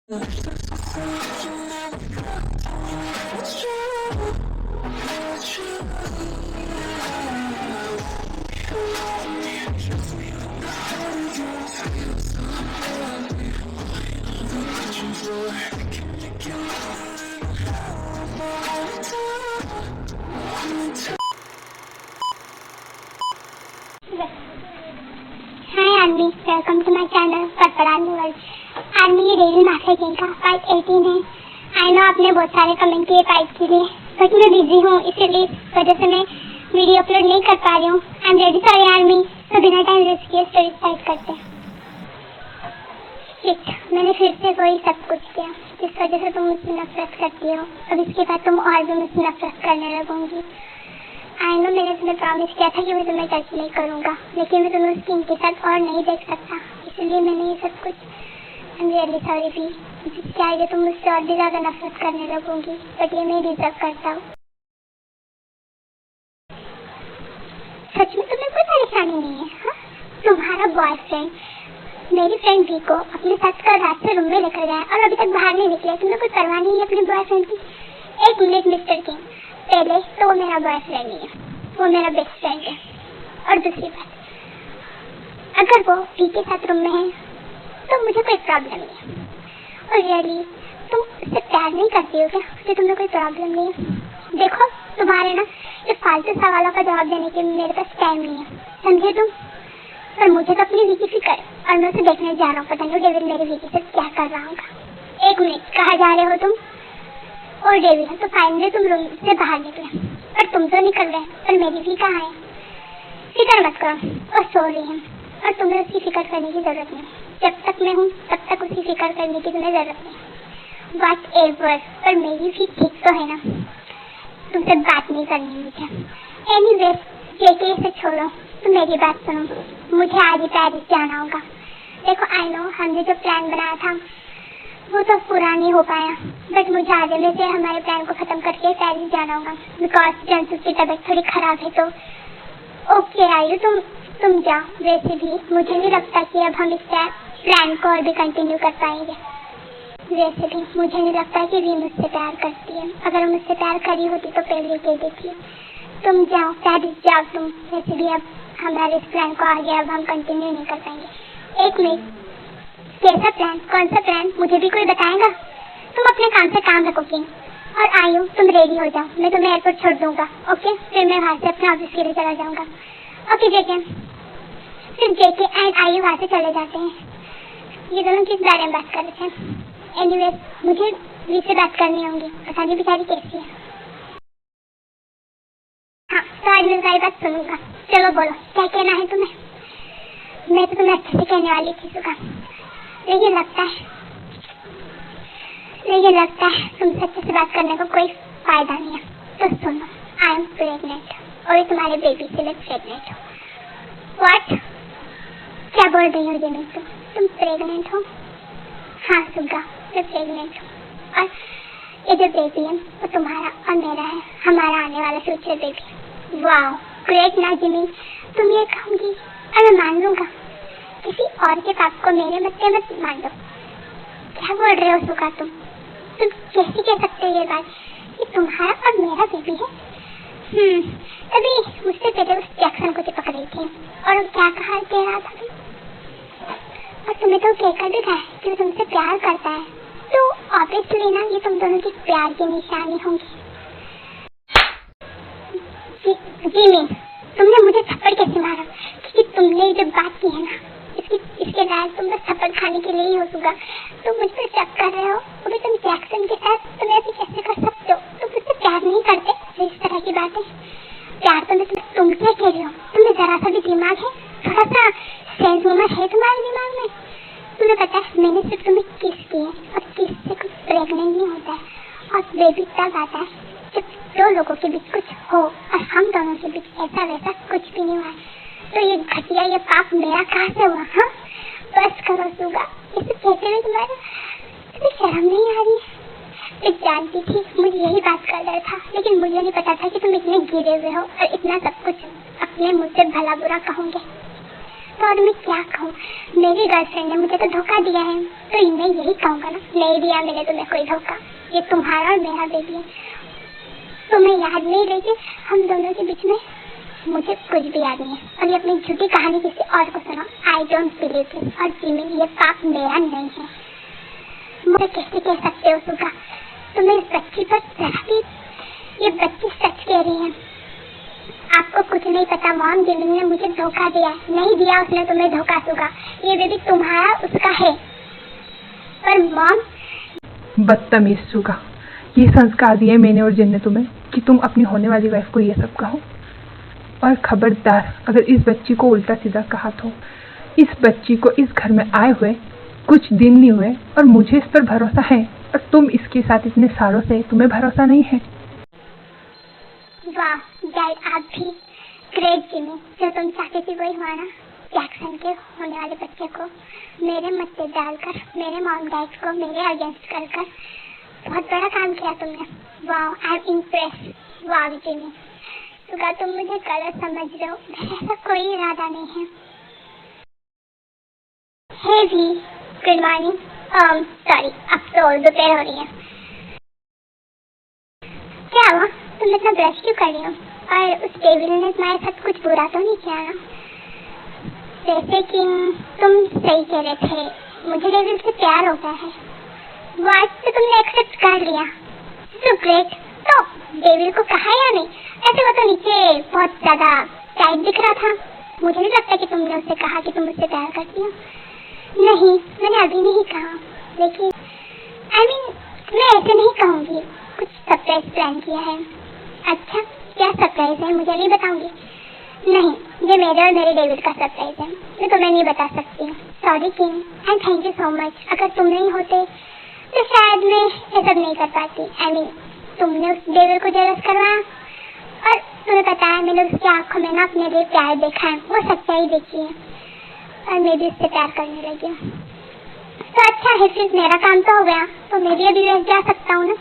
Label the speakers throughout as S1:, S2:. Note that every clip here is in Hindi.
S1: Hi Anvi, welcome to my channel पटपड़ानी वर्ल्ड। आर्मी ये डेली मास्टर गेम का पार्ट 18 है। आई नो आपने बहुत सारे कमेंट किए पार्ट के लिए, बट मैं बिजी हूँ, इसलिए इस वजह से मैं वीडियो अपलोड नहीं कर पा रही हूँ। I am ready for army, तो बिना टाइम वेस्ट किए स्टोरी स्टार्ट करते हैं। शिट, मैंने फिर से वही सब कुछ किया जिस वजह से तुम मुझसे नफरत करती हो। अब इसके बाद तुम और भी मुझसे नफरत करने लगूंगी। आई नो मैंने तुम्हें प्रॉमिस किया था कि मैं तुम्हें टच नहीं करूँगा, लेकिन मैं तुम्हें उसकी इनके साथ और नहीं देख सकता, इसलिए मैंने ये सब कुछ। आई एम रियली सॉरी भी, जिसके आगे तुम मुझसे और भी ज़्यादा नफरत करने लगूंगी, बट ये मैं डिजर्व करता हूँ। सच में तुम्हें कोई परेशानी नहीं है? हाँ, तुम्हारा बॉयफ्रेंड मेरी फ्रेंड भी को अपने साथ कल रात से रूम में लेकर गया और अभी तक बाहर नहीं निकले। तुम्हें कोई परवाह नहीं है अपने बॉयफ्रेंड की? एक मिनट मिस्टर किंग, पहले तो वो मेरा बॉयफ्रेंड नहीं है, वो मेरा बेस्ट फ्रेंड है। और दूसरी बात, अगर वो वी के साथ रूम में है तो मुझे कोई प्रॉब्लम नहीं है। और रियली तुम उससे प्यार नहीं करती हो क्या? तो तुम्हें कोई प्रॉब्लम नहीं है? देखो, तुम्हारे ना ये फालतू सवालों का जवाब देने के मेरे पास टाइम नहीं है, समझे तुम? पर मुझे तो अपनी वी की फिक्र है और मैं उसे देखने जा रहा हूँ। पता नहीं डेविड मेरी वी के साथ क्या कर रहा होगा। एक मिनट, कहाँ जा रहे हो तुम? और डेविड, तो फाइनली तुम रूम से बाहर निकले, पर तुम तो निकल गए, पर मेरी भी कहाँ है? फिक्र मत करो, और सो रही है, और तुम्हें उसकी फिक्र करने की जरूरत नहीं। जब तक मैं हूँ तब तक उसकी फिक्र करने की तुम्हें जरूरत नहीं। बट एवर, पर मेरी भी ठीक तो है ना, तुमसे बात नहीं करनी मुझे। एनीवे, जेके इसे छोड़ो, तुम मेरी बात सुनो। मुझे आज ही पेरिस जाना होगा। देखो, आई नो हमने जो प्लान बनाया था वो तो पूरा नहीं हो पाया, बट मुझे आज में से हमारे प्लान को खत्म करके पेरिस जाना होगा, बिकॉज जंसू की तबीयत थोड़ी खराब है। तो ओके आयु, तुम जाओ। वैसे भी मुझे नहीं लगता कि अब हम इस प्लान को और भी कंटिन्यू कर पाएंगे। वैसे भी मुझे नहीं लगता कि वी मुझसे प्यार करती है। अगर वो मुझसे प्यार करी होती तो पहले कह देती। तुम जाओ, पेरिस जाओ तुम। वैसे भी अब हमारे इस प्लान को आगे अब हम कंटिन्यू नहीं कर पाएंगे। एक मिनट, कैसा प्लान? कौन सा प्लान? मुझे भी कोई बताएगा? तुम अपने काम से काम रखो किंग। और आयु, तुम रेडी हो जाओ, मैं तुम्हें एयरपोर्ट छोड़ दूंगा। ओके, फिर मैं वहाँ से अपने ऑफिस के लिए चला जाऊंगा। ओके जेके। फिर जेके एंड आयु वहाँ से चले जाते हैं। ये दोनों किस बारे में बात कर रहे थे? एनीवेज, मुझे वी से बात करनी होगी, पता नहीं बेचारी कैसी है। हाँ, तो आज मैं सारी बात सुनूंगा। चलो बोलो, क्या कहना है तुम्हें? मैं तो तुम्हें अच्छे से कहने वाली थी सुगा, लेकिन लगता है तुमसे अच्छे से बात करने का कोई फायदा नहीं है। तो सुनो, आई एम प्रेग्नेंट, और तुम्हारे बेबी से मैं प्रेग्नेंट हूँ। व्हाट? क्या बोल रही हो जिमी? तुम प्रेग्नेंट हो? हाँ सुगा, मैं प्रेग्नेंट हूँ, और ये जो बेबी है वो तुम्हारा और मेरा है, हमारा आने वाला फ्यूचर बेबी। वाओ, ग्रेट ना जिमी? तुम ये कहूँगी और मैं मान लूँगा? किसी और के पाप को मेरे मत्थे मत मान दो। क्या बोल रहे हो सुगा? तुम कैसे कह सकते हो ये बात कि तुम्हारा और मेरा बेबी है? तभी मुझसे पहले उस जैक्सन को चिपक रही थी, और क्या कह रहा था? और तुम्हें तो कहकर भी था कि वो तुमसे प्यार करता है, तो ऑब्वियसली ना ये तुम दोनों की प्यार की निशानी होंगी। जिमी, तुमने मुझे थप्पड़ कैसे मारा? क्योंकि तुमने जो बात की है ना, इसके बाद तुम बस थप्पड़ खाने के लिए ही हो सुगा। तुम मुझ पर शक कर रहे हो, अभी तुम जैक्सन के साथ तुम ऐसे कैसे कर सकते हो? तुम मुझसे प्यार नहीं करते? इस तरह की बातें प्यार तो मैं तुम क्या कह रहे हो? तुम्हें जरा सा भी दिमाग है? थोड़ा सा सेंस मोमेंट है तुम्हारे दिमाग में? तुम्हें पता है मैंने सिर्फ तुम्हें किस की है, और किस से कुछ प्रेग्नेंट नहीं होता है, और बेबी तब आता है जब दो लोगों के बीच कुछ हो, और हम दोनों के बीच ऐसा वैसा कुछ भी नहीं हुआ। तो ये घटिया, ये पाप मेरा कहाँ से हुआ? हाँ, बस करो सुगा, इसे कहते हुए तुम्हें शर्म नहीं आ रही? मैं जानती थी, मुझे यही बात का डर था, लेकिन मुझे नहीं पता था कि तुम इतने गिरे हुए हो और इतना सब कुछ अपने मुझसे भला बुरा कहोगे। तो और मैं क्या कहूँ, मेरी गर्लफ्रेंड ने मुझे तो धोखा दिया है, तो मैं यही कहूँगा ना, नहीं दिया मैंने तुम्हें कोई धोखा, ये तुम्हारा और मेरा बेबी है। तुम्हें याद नहीं रही हम दोनों के बीच में, मुझे कुछ भी याद नहीं है। और ये अपनी झूठी कहानी किसी और को सुनाओ, आई डोंट बिलीव दिस। और जिमी, ये पाप मेरा नहीं है। मुझे कैसे कह सकते हो सुगा, तुम्हें इस बच्ची पर जरा भी, ये बच्ची सच कह रही है। आपको कुछ नहीं पता मॉम, जिमी ने मुझे धोखा दिया, नहीं दिया उसने तुम्हें धोखा सुगा, ये बेबी तुम्हारा उसका है। पर मॉम,
S2: बदतमीज सुगा, ये संस्कार दिए मैंने और जिन ने तुम्हें कि तुम अपनी होने वाली वाइफ को ये सब कहो। और खबरदार, अगर इस बच्ची को उल्टा सीधा कहा तो, इस बच्ची को इस घर में आए हुए कुछ दिन नहीं हुए और मुझे इस पर भरोसा है, और तुम इसके साथ इतने सालों से, तुम्हें भरोसा नहीं है।
S1: वाह डैड, आप भी ग्रेट जिमी, जो तुम चाहती थी वही हुआ ना। जैक्सन के होने वाले बच्चे को मेरे मत्थे डालकर, मेरे मॉम डैड को मेरे अगेंस्ट कर बहुत बड़ा काम किया तुमने। वाह, आई एम इम्प्रेस। वाह जिमी, सुगा तुम मुझे गलत समझ रहे हो, ऐसा कोई इरादा नहीं है। हे भी, गुड मॉर्निंग। सॉरी, अब तो दोपहर हो रही है। क्या हुआ, तुम इतना ब्रश क्यों कर रही हो? और उस डेविल ने तुम्हारे साथ कुछ बुरा तो नहीं किया ना? जैसे कि तुम सही कह रहे थे, मुझे डेविल से प्यार होता है। वो आज तो तुमने एक्सेप्ट कर लिया, सो ग्रेट। तो डेविल को कहा या नहीं? ऐसे वो तो नीचे बहुत ज्यादा टाइट दिख रहा था, मुझे नहीं लगता कि तुमने उससे कहा कि तुम मुझसे प्यार करती हो। नहीं, मैंने अभी नहीं कहा, लेकिन आई मीन मैं ऐसे नहीं कहूँगी, कुछ सरप्राइज प्लान किया है। अच्छा, क्या सरप्राइज है, मुझे नहीं बताऊंगी? नहीं, ये मेरे और मेरे डेविड का सरप्राइज है, मैं तुम्हें नहीं बता सकती। Sorry king, and thank you so much. अगर तुम नहीं होते तो शायद मैं ये सब नहीं कर पाती। आई मीन तुमने उस डेविड को जेलस करवाया, और तुम्हें पता है मैंने उसकी आंखों में ना अपने लिए प्यार देखा है, वो सच्चाई देखी है, और मैं भी उससे प्यार करने लगी हूँ। तो अच्छा है, फिर मेरा काम तो हो गया, तो मैं भी अभी वैसे जा सकता हूँ ना?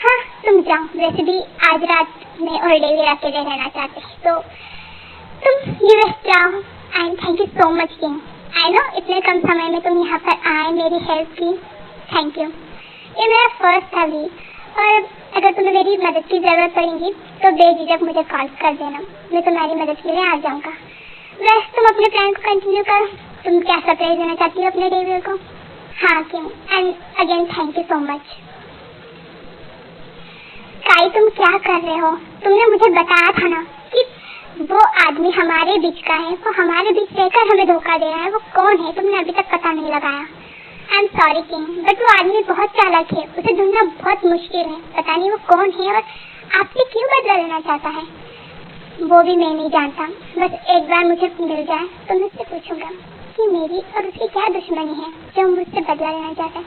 S1: हाँ तुम जाओ, वैसे भी आज रात में और डेविड अकेले रहना चाहते हैं, तो तुम यूएस जाओ। And thank you so much king, I know इतने कम समय में तुम यहाँ पर आए, मेरी हेल्प की, थैंक यू। ये मेरा फर्स्ट था भी, और अगर तुम्हें मेरी मदद की जरूरत पड़ेगी तो बेझिझक मुझे कॉल कर देना, मैं तुम्हारी मदद के लिए आ जाऊँगा। बस तुम अपने प्लान को कंटिन्यू करो, तुम क्या सरप्राइज देना चाहती हो अपने डेविड को? हाँ king, and again thank you so much. काई तुम क्या कर रहे हो? तुमने मुझे बताया था ना कि वो आदमी हमारे बीच का है, वो हमारे बीच रहकर हमें धोखा दे रहा है। वो कौन है तुमने अभी तक पता नहीं लगाया। I am sorry king, but वो आदमी बहुत चालाक है, उसे ढूंढना बहुत मुश्किल है। पता नहीं वो कौन है और आपसे क्यों बदला लेना चाहता है, वो भी मैं नहीं जानता। बस एक बार मुझे मिल जाए तो मैं उससे पूछूंगा कि मेरी और उसकी क्या दुश्मनी है जो मुझसे बदला लेना चाहता है,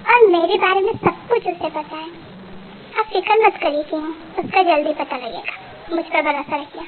S1: और मेरे बारे में सब कुछ उसे पता है। आप फिक्र मत करिए किंग, उसका जल्दी पता लगेगा, मुझ पर भरोसा रखिए।